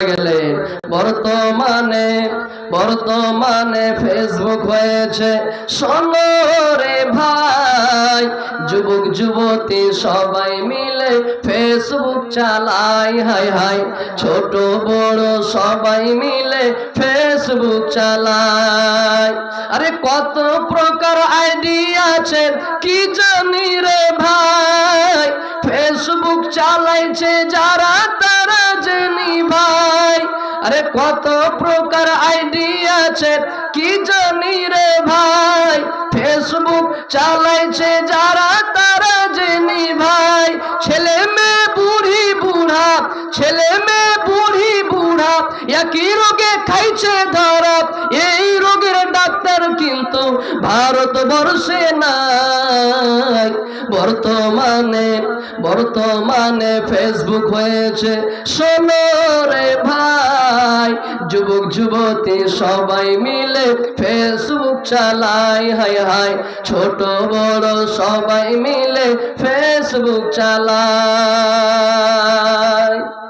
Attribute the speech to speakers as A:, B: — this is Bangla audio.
A: গেলেন। বর্তমানে বর্তমানে ফেসবুক হয়েছে, শোনো রে ভাই, যুবক যুবতী সবাই মিলে ফেসবুক চালায়, হাই হাই, ছোট বড় সবাই মিলে ফেসবুক চালায়। আরে কত প্রকার আইডি আছে কি জানি রে ভাই, ফেসবুক চালাইছে যারা তারা জেনি ভাই। আরে কত প্রকার আইডি আছে কি জানি রে ভাই, ফেসবুক চালাইছে যারা তারা জেনি ভাই। ছেলে মেয়ে বুড়ি বুড়া, ছেলে মেয়ে বুড়ি বুড়া একই রোগে খাইছে ধরা। এই রোগের ডাক্তার কিন্তু ভারতবর্ষে নাই। বর্তমানে বর্তমানে ফেসবুক হয়েছে, শোনো রে ভাই, যুবক যুবতী সবাই মিলে ফেসবুক চালায়, হাই হাই, ছোট বড় সবাই মিলে ফেসবুক চালায়।